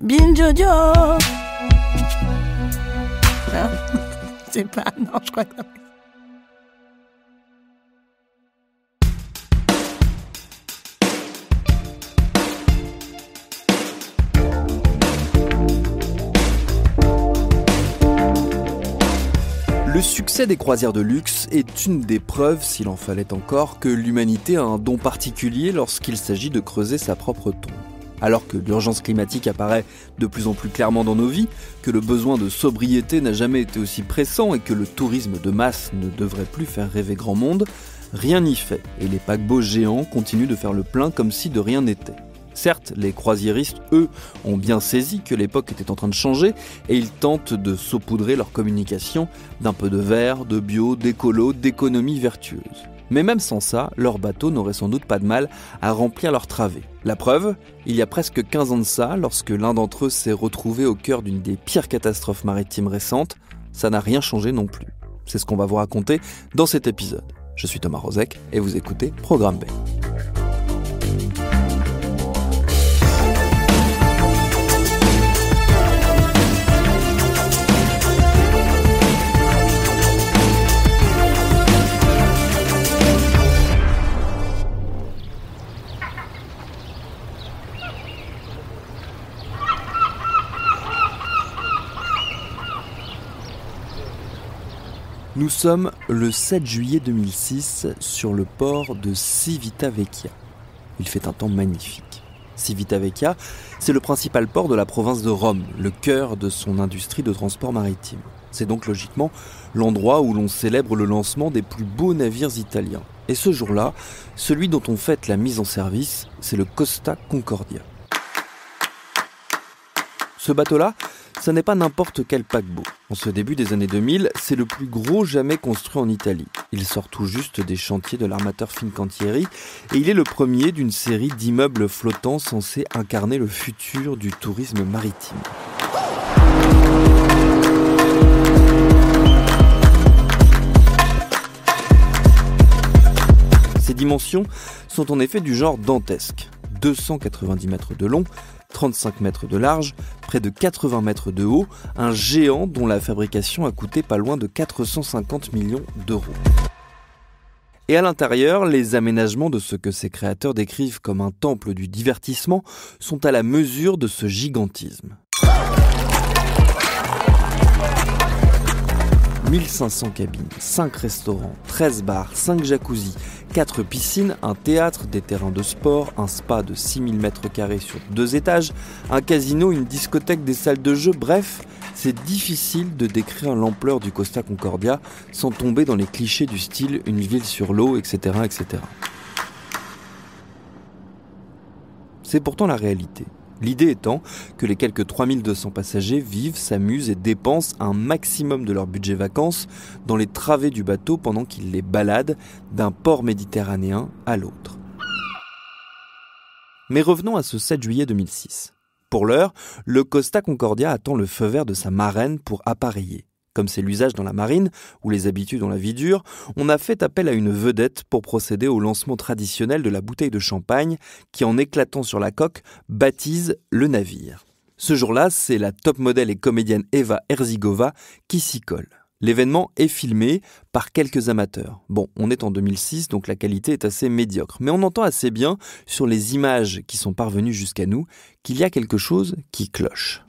Bin Jojo. Non, c'est pas, non, je crois que non. Le succès des croisières de luxe est une des preuves, s'il en fallait encore, que l'humanité a un don particulier lorsqu'il s'agit de creuser sa propre tombe. Alors que l'urgence climatique apparaît de plus en plus clairement dans nos vies, que le besoin de sobriété n'a jamais été aussi pressant et que le tourisme de masse ne devrait plus faire rêver grand monde, rien n'y fait et les paquebots géants continuent de faire le plein comme si de rien n'était. Certes, les croisiéristes, eux, ont bien saisi que l'époque était en train de changer et ils tentent de saupoudrer leur communication d'un peu de vert, de bio, d'écolo, d'économie vertueuse. Mais même sans ça, leurs bateaux n'auraient sans doute pas de mal à remplir leurs travées. La preuve, il y a presque 15 ans de ça, lorsque l'un d'entre eux s'est retrouvé au cœur d'une des pires catastrophes maritimes récentes, ça n'a rien changé non plus. C'est ce qu'on va vous raconter dans cet épisode. Je suis Thomas Rozek et vous écoutez Programme B. Nous sommes le 7 juillet 2006 sur le port de Civitavecchia. Il fait un temps magnifique. Civitavecchia, c'est le principal port de la province de Rome, le cœur de son industrie de transport maritime. C'est donc logiquement l'endroit où l'on célèbre le lancement des plus beaux navires italiens. Et ce jour-là, celui dont on fête la mise en service, c'est le Costa Concordia. Ce bateau-là, ce n'est pas n'importe quel paquebot. En ce début des années 2000, c'est le plus gros jamais construit en Italie. Il sort tout juste des chantiers de l'armateur Fincantieri et il est le premier d'une série d'immeubles flottants censés incarner le futur du tourisme maritime. Ses dimensions sont en effet du genre dantesque. 290 mètres de long, 35 mètres de large, près de 80 mètres de haut, un géant dont la fabrication a coûté pas loin de 450 millions d'euros. Et à l'intérieur, les aménagements de ce que ses créateurs décrivent comme un temple du divertissement sont à la mesure de ce gigantisme. 1500 cabines, 5 restaurants, 13 bars, 5 jacuzzis, 4 piscines, un théâtre, des terrains de sport, un spa de 6000 m² sur 2 étages, un casino, une discothèque, des salles de jeu, bref, c'est difficile de décrire l'ampleur du Costa Concordia sans tomber dans les clichés du style une ville sur l'eau, etc., etc. C'est pourtant la réalité. L'idée étant que les quelques 3200 passagers vivent, s'amusent et dépensent un maximum de leur budget vacances dans les travées du bateau pendant qu'ils les baladent d'un port méditerranéen à l'autre. Mais revenons à ce 7 juillet 2006. Pour l'heure, le Costa Concordia attend le feu vert de sa marraine pour appareiller. Comme c'est l'usage dans la marine, où les habitudes ont la vie dure, on a fait appel à une vedette pour procéder au lancement traditionnel de la bouteille de champagne qui, en éclatant sur la coque, baptise le navire. Ce jour-là, c'est la top modèle et comédienne Eva Herzigova qui s'y colle. L'événement est filmé par quelques amateurs. Bon, on est en 2006, donc la qualité est assez médiocre. Mais on entend assez bien, sur les images qui sont parvenues jusqu'à nous, qu'il y a quelque chose qui cloche.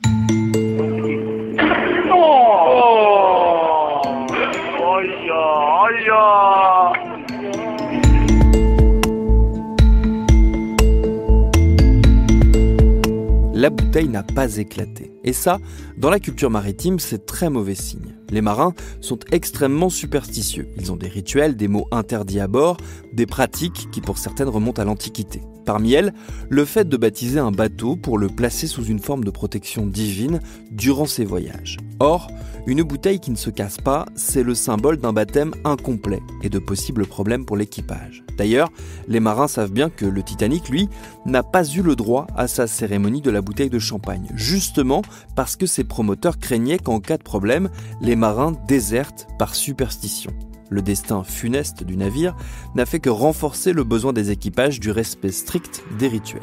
La bouteille n'a pas éclaté. Et ça, dans la culture maritime, c'est très mauvais signe. Les marins sont extrêmement superstitieux. Ils ont des rituels, des mots interdits à bord, des pratiques qui pour certaines remontent à l'Antiquité. Parmi elles, le fait de baptiser un bateau pour le placer sous une forme de protection divine durant ses voyages. Or, une bouteille qui ne se casse pas, c'est le symbole d'un baptême incomplet et de possibles problèmes pour l'équipage. D'ailleurs, les marins savent bien que le Titanic, lui, n'a pas eu le droit à sa cérémonie de la bouteille de champagne, justement parce que ses promoteurs craignaient qu'en cas de problème, les marins désertent par superstition. Le destin funeste du navire n'a fait que renforcer le besoin des équipages du respect strict des rituels.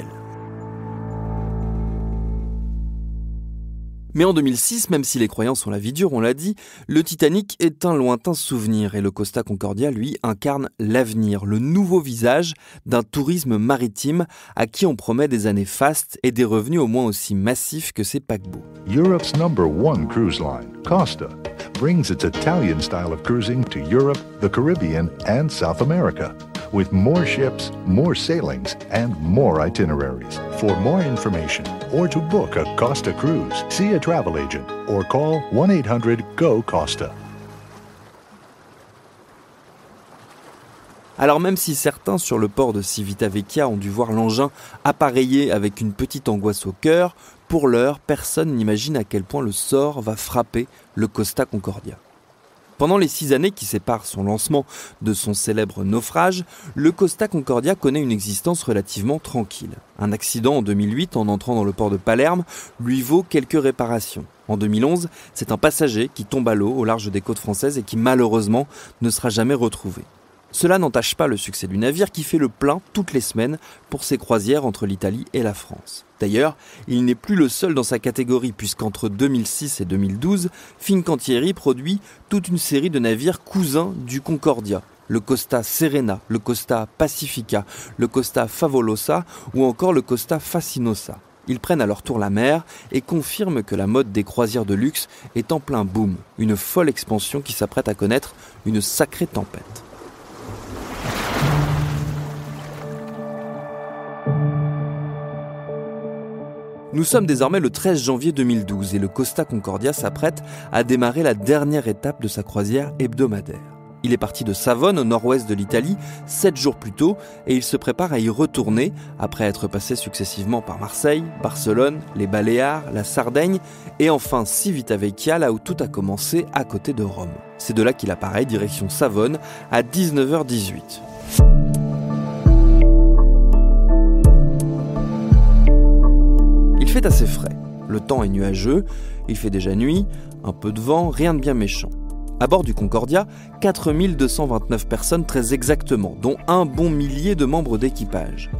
Mais en 2006, même si les croyances ont la vie dure, on l'a dit, le Titanic est un lointain souvenir et le Costa Concordia, lui, incarne l'avenir, le nouveau visage d'un tourisme maritime à qui on promet des années fastes et des revenus au moins aussi massifs que ses paquebots. Europe's #1 cruise line, Costa, brings its Italian style of cruising to Europe, the Caribbean, and South America, with more ships, more sailings, and more itineraries. For more information or to book a Costa cruise, see a travel agent or call 1-800-GO-COSTA. Alors même si certains sur le port de Civitavecchia ont dû voir l'engin appareillé avec une petite angoisse au cœur, pour l'heure, personne n'imagine à quel point le sort va frapper le Costa Concordia. Pendant les 6 années qui séparent son lancement de son célèbre naufrage, le Costa Concordia connaît une existence relativement tranquille. Un accident en 2008 en entrant dans le port de Palerme lui vaut quelques réparations. En 2011, c'est un passager qui tombe à l'eau au large des côtes françaises et qui malheureusement ne sera jamais retrouvé. Cela n'entache pas le succès du navire qui fait le plein toutes les semaines pour ses croisières entre l'Italie et la France. D'ailleurs, il n'est plus le seul dans sa catégorie puisqu'entre 2006 et 2012, Fincantieri produit toute une série de navires cousins du Concordia. Le Costa Serena, le Costa Pacifica, le Costa Favolosa ou encore le Costa Fascinosa. Ils prennent à leur tour la mer et confirment que la mode des croisières de luxe est en plein boom, une folle expansion qui s'apprête à connaître une sacrée tempête. Nous sommes désormais le 13 janvier 2012 et le Costa Concordia s'apprête à démarrer la dernière étape de sa croisière hebdomadaire. Il est parti de Savone, au nord-ouest de l'Italie, 7 jours plus tôt et il se prépare à y retourner après être passé successivement par Marseille, Barcelone, les Baléares, la Sardaigne et enfin Civitavecchia, là où tout a commencé à côté de Rome. C'est de là qu'il apparaît direction Savone à 19h18. Il fait assez frais, le temps est nuageux, il fait déjà nuit, un peu de vent, rien de bien méchant. À bord du Concordia, 4229 personnes très exactement, dont un bon millier de membres d'équipage.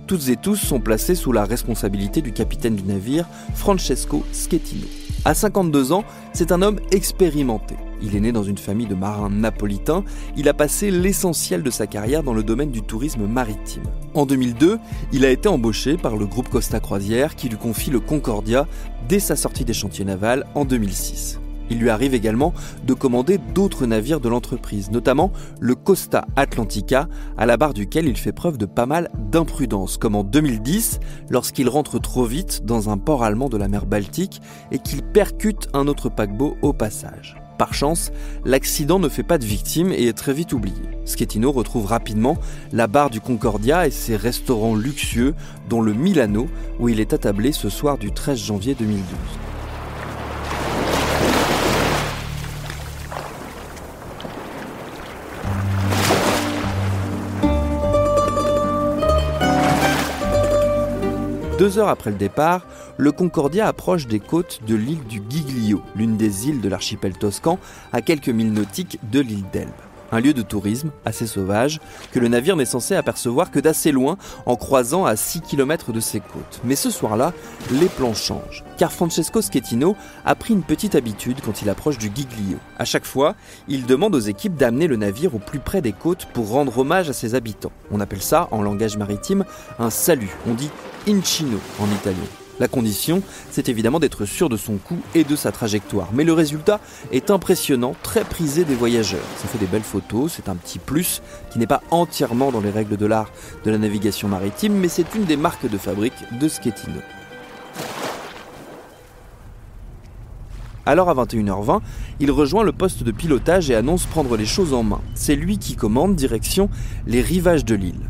Toutes et tous sont placés sous la responsabilité du capitaine du navire, Francesco Schettino. À 52 ans, c'est un homme expérimenté. Il est né dans une famille de marins napolitains. Il a passé l'essentiel de sa carrière dans le domaine du tourisme maritime. En 2002, il a été embauché par le groupe Costa Croisière qui lui confie le Concordia dès sa sortie des chantiers navals en 2006. Il lui arrive également de commander d'autres navires de l'entreprise, notamment le Costa Atlantica, à la barre duquel il fait preuve de pas mal d'imprudence, comme en 2010, lorsqu'il rentre trop vite dans un port allemand de la mer Baltique et qu'il percute un autre paquebot au passage. Par chance, l'accident ne fait pas de victimes et est très vite oublié. Schettino retrouve rapidement la barre du Concordia et ses restaurants luxueux, dont le Milano, où il est attablé ce soir du 13 janvier 2012. Deux heures après le départ, le Concordia approche des côtes de l'île du Giglio, l'une des îles de l'archipel toscan, à quelques milles nautiques de l'île d'Elbe. Un lieu de tourisme assez sauvage que le navire n'est censé apercevoir que d'assez loin en croisant à 6 km de ses côtes. Mais ce soir-là, les plans changent, car Francesco Schettino a pris une petite habitude quand il approche du Giglio. À chaque fois, il demande aux équipes d'amener le navire au plus près des côtes pour rendre hommage à ses habitants. On appelle ça, en langage maritime, un salut. On dit « incino » en italien. La condition, c'est évidemment d'être sûr de son coup et de sa trajectoire. Mais le résultat est impressionnant, très prisé des voyageurs. Ça fait des belles photos, c'est un petit plus qui n'est pas entièrement dans les règles de l'art de la navigation maritime, mais c'est une des marques de fabrique de Schettino. Alors à 21h20, il rejoint le poste de pilotage et annonce prendre les choses en main. C'est lui qui commande direction les rivages de l'île.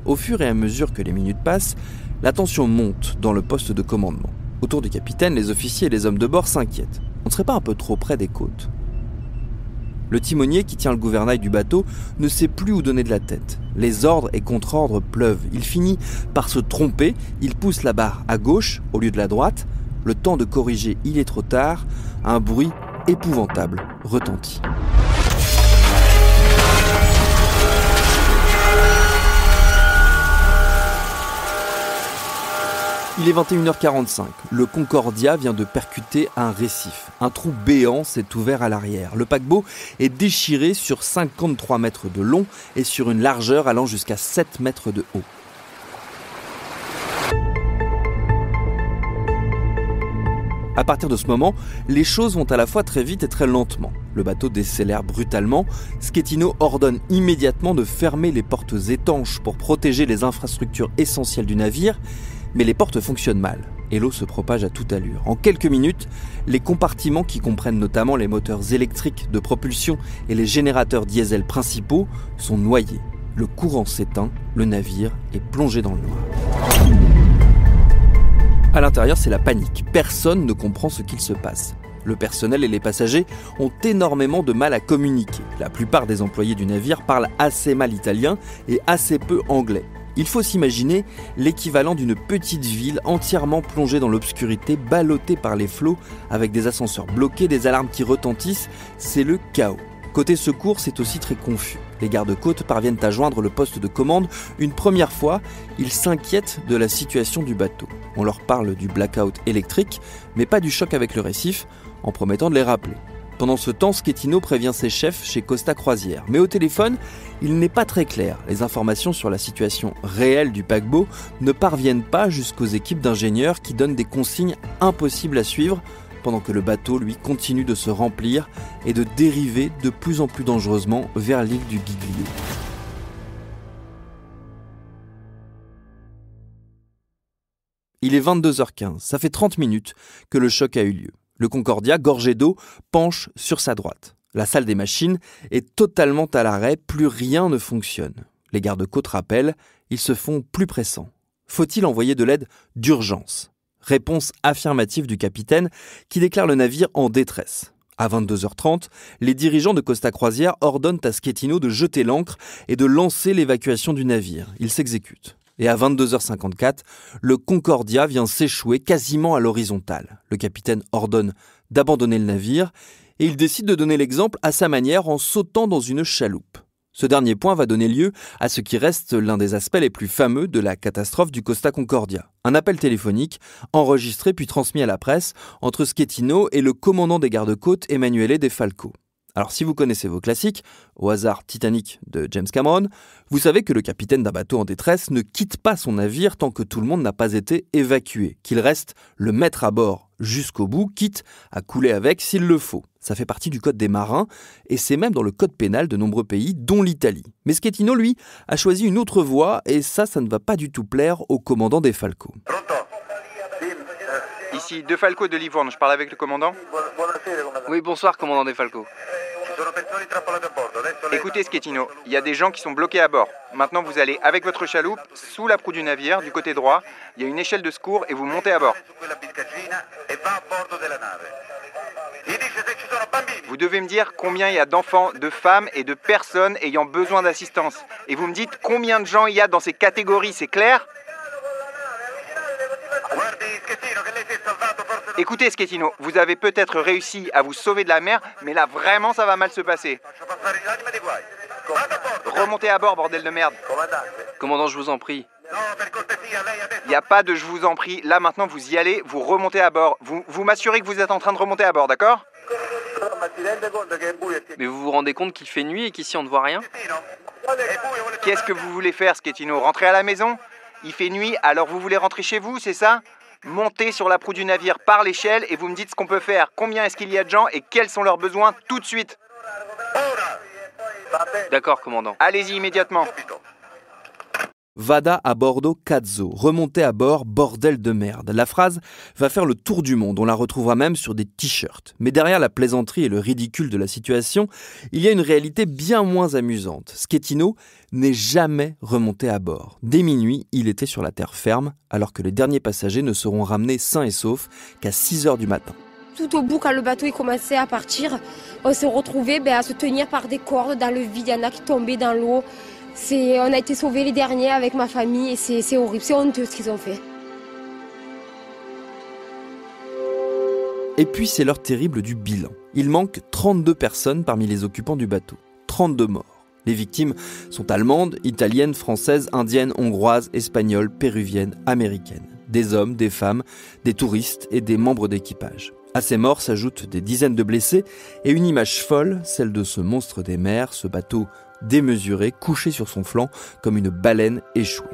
Au fur et à mesure que les minutes passent, la tension monte dans le poste de commandement. Autour du capitaine, les officiers et les hommes de bord s'inquiètent. On ne serait pas un peu trop près des côtes ? Le timonier qui tient le gouvernail du bateau ne sait plus où donner de la tête. Les ordres et contre-ordres pleuvent. Il finit par se tromper, il pousse la barre à gauche au lieu de la droite. Le temps de corriger, il est trop tard. Un bruit épouvantable retentit. est 21h45. Le Concordia vient de percuter un récif. Un trou béant s'est ouvert à l'arrière. Le paquebot est déchiré sur 53 mètres de long et sur une largeur allant jusqu'à 7 mètres de haut. À partir de ce moment, les choses vont à la fois très vite et très lentement. Le bateau décélère brutalement. Schettino ordonne immédiatement de fermer les portes étanches pour protéger les infrastructures essentielles du navire, mais les portes fonctionnent mal et l'eau se propage à toute allure. En quelques minutes, les compartiments qui comprennent notamment les moteurs électriques de propulsion et les générateurs diesel principaux sont noyés. Le courant s'éteint, le navire est plongé dans le noir. À l'intérieur, c'est la panique. Personne ne comprend ce qu'il se passe. Le personnel et les passagers ont énormément de mal à communiquer. La plupart des employés du navire parlent assez mal italien et assez peu anglais. Il faut s'imaginer l'équivalent d'une petite ville entièrement plongée dans l'obscurité, ballottée par les flots, avec des ascenseurs bloqués, des alarmes qui retentissent. C'est le chaos. Côté secours, c'est aussi très confus. Les gardes-côtes parviennent à joindre le poste de commande. Une première fois, ils s'inquiètent de la situation du bateau. On leur parle du blackout électrique, mais pas du choc avec le récif, en promettant de les rappeler. Pendant ce temps, Schettino prévient ses chefs chez Costa Croisière. Mais au téléphone, il n'est pas très clair. Les informations sur la situation réelle du paquebot ne parviennent pas jusqu'aux équipes d'ingénieurs qui donnent des consignes impossibles à suivre, pendant que le bateau, lui, continue de se remplir et de dériver de plus en plus dangereusement vers l'île du Giglio. Il est 22h15, ça fait 30 minutes que le choc a eu lieu. Le Concordia, gorgé d'eau, penche sur sa droite. La salle des machines est totalement à l'arrêt, plus rien ne fonctionne. Les gardes-côtes rappellent, ils se font plus pressants. Faut-il envoyer de l'aide d'urgence ? Réponse affirmative du capitaine qui déclare le navire en détresse. À 22h30, les dirigeants de Costa Croisière ordonnent à Schettino de jeter l'ancre et de lancer l'évacuation du navire. Il s'exécute. Et à 22h54, le Concordia vient s'échouer quasiment à l'horizontale. Le capitaine ordonne d'abandonner le navire et il décide de donner l'exemple à sa manière en sautant dans une chaloupe. Ce dernier point va donner lieu à ce qui reste l'un des aspects les plus fameux de la catastrophe du Costa Concordia. Un appel téléphonique, enregistré puis transmis à la presse, entre Schettino et le commandant des gardes-côtes Emanuele De Falco. Alors si vous connaissez vos classiques, au hasard Titanic de James Cameron, vous savez que le capitaine d'un bateau en détresse ne quitte pas son navire tant que tout le monde n'a pas été évacué, qu'il reste le maître à bord jusqu'au bout, quitte à couler avec s'il le faut. Ça fait partie du code des marins et c'est même dans le code pénal de nombreux pays, dont l'Italie. Mais Schettino, lui, a choisi une autre voie et ça ne va pas du tout plaire au commandant De Falco. Ici, De Falco de Livorno, je parle avec le commandant. Oui, bonsoir, commandant De Falco. Écoutez, Schettino, il y a des gens qui sont bloqués à bord. Maintenant, vous allez avec votre chaloupe sous la proue du navire, du côté droit. Il y a une échelle de secours et vous montez à bord. Vous devez me dire combien il y a d'enfants, de femmes et de personnes ayant besoin d'assistance. Et vous me dites combien de gens il y a dans ces catégories, c'est clair ? Écoutez, Schettino, vous avez peut-être réussi à vous sauver de la mer, mais là, vraiment, ça va mal se passer. Remontez à bord, bordel de merde. Commandant, je vous en prie. Il n'y a pas de je vous en prie. Là, maintenant, vous y allez, vous remontez à bord. Vous m'assurez que vous êtes en train de remonter à bord, d'accord ? Mais vous vous rendez compte qu'il fait nuit et qu'ici on ne voit rien ? Qu'est-ce que vous voulez faire, Schettino ? Rentrer à la maison ? Il fait nuit, alors vous voulez rentrer chez vous, c'est ça ? Montez sur la proue du navire par l'échelle et vous me dites ce qu'on peut faire. Combien est-ce qu'il y a de gens et quels sont leurs besoins tout de suite ? D'accord, commandant. Allez-y immédiatement. Vada a bordo cazzo, remonter à bord, bordel de merde. La phrase va faire le tour du monde, on la retrouvera même sur des t-shirts. Mais derrière la plaisanterie et le ridicule de la situation, il y a une réalité bien moins amusante. Schettino n'est jamais remonté à bord. Dès minuit, il était sur la terre ferme, alors que les derniers passagers ne seront ramenés sains et saufs qu'à 6h du matin. Tout au bout, quand le bateau commençait à partir, on s'est retrouvés à se tenir par des cordes dans le vide. Il y en a qui tombaient dans l'eau. On a été sauvés les derniers avec ma famille et c'est horrible, c'est honteux ce qu'ils ont fait. Et puis c'est l'heure terrible du bilan. Il manque 32 personnes parmi les occupants du bateau. 32 morts. Les victimes sont allemandes, italiennes, françaises, indiennes, hongroises, espagnoles, péruviennes, américaines. des hommes, des femmes, des touristes et des membres d'équipage. À ces morts s'ajoutent des dizaines de blessés et une image folle, celle de ce monstre des mers, ce bateau démesuré, couché sur son flanc comme une baleine échouée.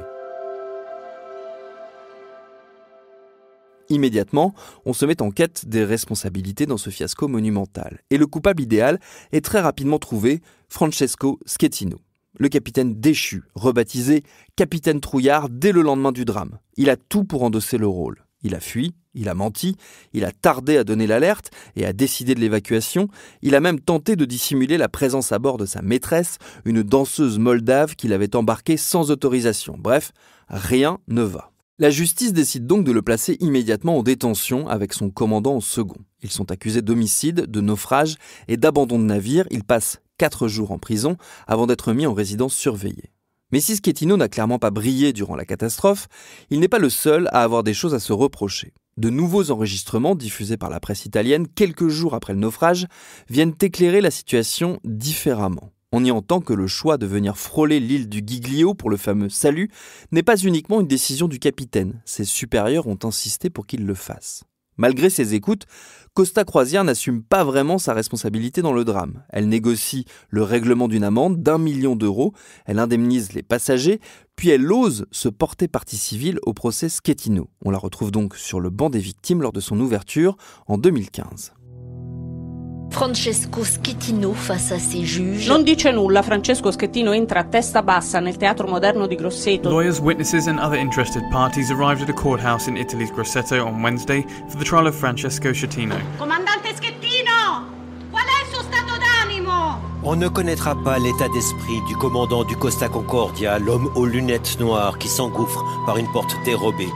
Immédiatement, on se met en quête des responsabilités dans ce fiasco monumental. Et le coupable idéal est très rapidement trouvé, Francesco Schettino. Le capitaine déchu, rebaptisé capitaine trouillard dès le lendemain du drame. Il a tout pour endosser le rôle. Il a fui, il a menti, il a tardé à donner l'alerte et à décider de l'évacuation. Il a même tenté de dissimuler la présence à bord de sa maîtresse, une danseuse moldave qu'il avait embarquée sans autorisation. Bref, rien ne va. La justice décide donc de le placer immédiatement en détention avec son commandant au second. Ils sont accusés d'homicide, de naufrage et d'abandon de navire. Ils passent 4 jours en prison avant d'être mis en résidence surveillée. Mais si Schettino n'a clairement pas brillé durant la catastrophe, il n'est pas le seul à avoir des choses à se reprocher. De nouveaux enregistrements diffusés par la presse italienne quelques jours après le naufrage viennent éclairer la situation différemment. On y entend que le choix de venir frôler l'île du Giglio pour le fameux salut n'est pas uniquement une décision du capitaine. Ses supérieurs ont insisté pour qu'il le fasse. Malgré ses écoutes, Costa Croisière n'assume pas vraiment sa responsabilité dans le drame. Elle négocie le règlement d'une amende d'1 million d'euros, elle indemnise les passagers, puis elle ose se porter partie civile au procès Schettino. On la retrouve donc sur le banc des victimes lors de son ouverture en 2015. Francesco Schettino face à ses juges. Non dice nulla, Francesco Schettino entra a testa bassa nel teatro moderno di Grosseto. Lawyers, witnesses and other interested parties arrived at a courthouse in Italy's Grosseto on Wednesday for the trial of Francesco Schettino. Comandante Schettino, qual è il suo stato d'animo? On ne connaîtra pas l'état d'esprit du commandant du Costa Concordia, l'homme aux lunettes noires qui s'engouffre par une porte dérobée.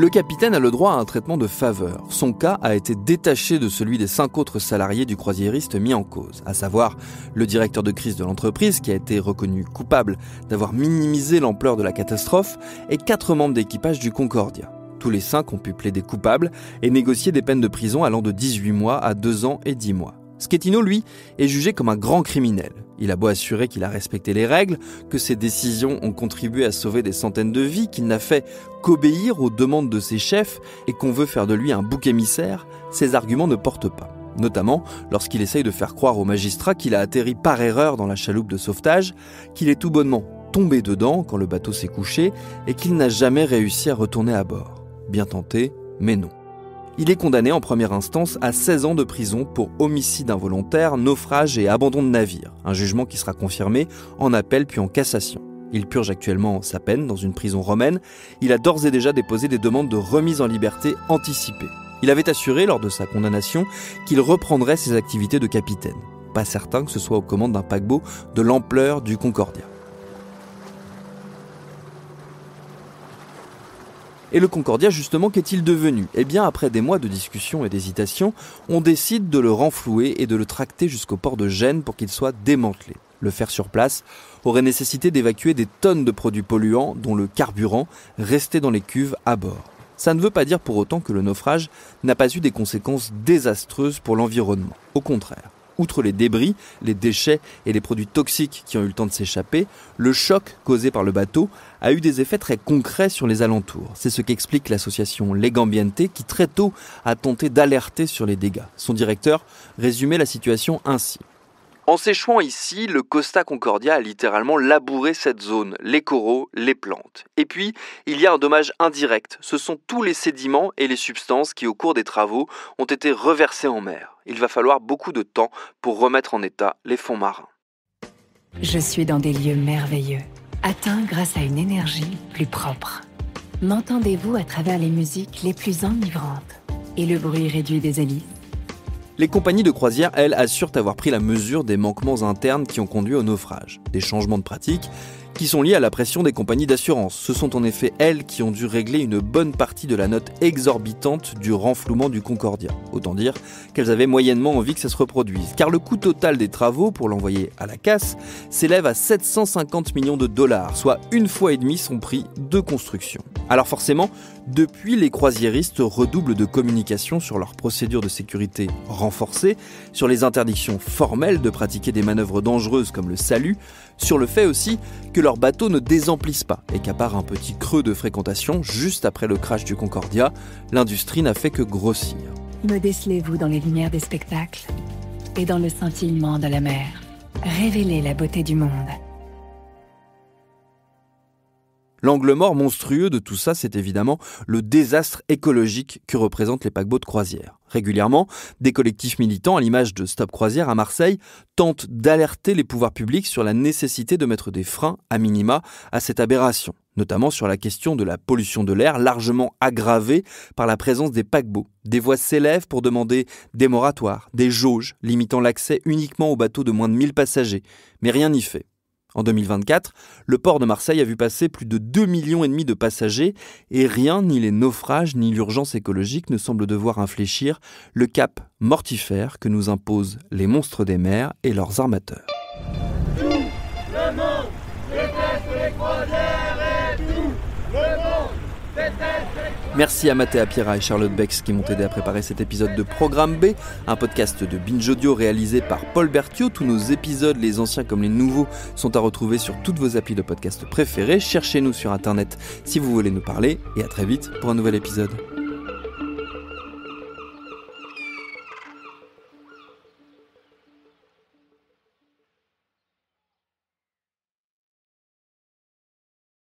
Le capitaine a le droit à un traitement de faveur. Son cas a été détaché de celui des 5 autres salariés du croisiériste mis en cause, à savoir le directeur de crise de l'entreprise qui a été reconnu coupable d'avoir minimisé l'ampleur de la catastrophe et 4 membres d'équipage du Concordia. Tous les 5 ont pu plaider coupables et négocier des peines de prison allant de 18 mois à 2 ans et 10 mois. Schettino, lui, est jugé comme un grand criminel. Il a beau assurer qu'il a respecté les règles, que ses décisions ont contribué à sauver des centaines de vies, qu'il n'a fait qu'obéir aux demandes de ses chefs et qu'on veut faire de lui un bouc émissaire, ses arguments ne portent pas. Notamment lorsqu'il essaye de faire croire aux magistrats qu'il a atterri par erreur dans la chaloupe de sauvetage, qu'il est tout bonnement tombé dedans quand le bateau s'est couché et qu'il n'a jamais réussi à retourner à bord. Bien tenté, mais non. Il est condamné en première instance à 16 ans de prison pour homicide involontaire, naufrage et abandon de navire. Un jugement qui sera confirmé en appel puis en cassation. Il purge actuellement sa peine dans une prison romaine. Il a d'ores et déjà déposé des demandes de remise en liberté anticipée. Il avait assuré lors de sa condamnation qu'il reprendrait ses activités de capitaine. Pas certain que ce soit aux commandes d'un paquebot de l'ampleur du Concordia. Et le Concordia, justement, qu'est-il devenu ? Eh bien, après des mois de discussions et d'hésitations, on décide de le renflouer et de le tracter jusqu'au port de Gênes pour qu'il soit démantelé. Le faire sur place aurait nécessité d'évacuer des tonnes de produits polluants, dont le carburant, resté dans les cuves à bord. Ça ne veut pas dire pour autant que le naufrage n'a pas eu des conséquences désastreuses pour l'environnement. Au contraire. Outre les débris, les déchets et les produits toxiques qui ont eu le temps de s'échapper, le choc causé par le bateau a eu des effets très concrets sur les alentours. C'est ce qu'explique l'association Legambiente qui très tôt a tenté d'alerter sur les dégâts. Son directeur résumait la situation ainsi. En s'échouant ici, le Costa Concordia a littéralement labouré cette zone, les coraux, les plantes. Et puis, il y a un dommage indirect. Ce sont tous les sédiments et les substances qui, au cours des travaux, ont été reversés en mer. Il va falloir beaucoup de temps pour remettre en état les fonds marins. Je suis dans des lieux merveilleux, atteints grâce à une énergie plus propre. M'entendez-vous à travers les musiques les plus enivrantes et le bruit réduit des hélices? Les compagnies de croisière, elles, assurent avoir pris la mesure des manquements internes qui ont conduit au naufrage. Des changements de pratiques qui sont liés à la pression des compagnies d'assurance. Ce sont en effet elles qui ont dû régler une bonne partie de la note exorbitante du renflouement du Concordia. Autant dire qu'elles avaient moyennement envie que ça se reproduise. Car le coût total des travaux pour l'envoyer à la casse s'élève à 750 millions de dollars, soit 1,5 fois son prix de construction. Alors forcément, depuis, les croisiéristes redoublent de communication sur leurs procédures de sécurité renforcées, sur les interdictions formelles de pratiquer des manœuvres dangereuses comme le salut, sur le fait aussi que leurs bateaux ne désemplissent pas et qu'à part un petit creux de fréquentation juste après le crash du Concordia, l'industrie n'a fait que grossir. Me décelez-vous dans les lumières des spectacles et dans le scintillement de la mer. Révélez la beauté du monde. L'angle mort monstrueux de tout ça, c'est évidemment le désastre écologique que représentent les paquebots de croisière. Régulièrement, des collectifs militants, à l'image de Stop Croisière à Marseille, tentent d'alerter les pouvoirs publics sur la nécessité de mettre des freins, à minima, à cette aberration, notamment sur la question de la pollution de l'air, largement aggravée par la présence des paquebots. Des voix s'élèvent pour demander des moratoires, des jauges, limitant l'accès uniquement aux bateaux de moins de 1000 passagers. Mais rien n'y fait. En 2024, le port de Marseille a vu passer plus de 2,5 millions de passagers et rien, ni les naufrages, ni l'urgence écologique ne semblent devoir infléchir le cap mortifère que nous imposent les monstres des mers et leurs armateurs. Tout le monde déteste les croisières et tout le monde déteste les croisières. Merci à Mathéa Pierra et Charlotte Bex qui m'ont aidé à préparer cet épisode de Programme B, un podcast de Binge Audio réalisé par Paul Berthiaud. Tous nos épisodes, les anciens comme les nouveaux, sont à retrouver sur toutes vos applis de podcast préférés. Cherchez-nous sur Internet si vous voulez nous parler et à très vite pour un nouvel épisode.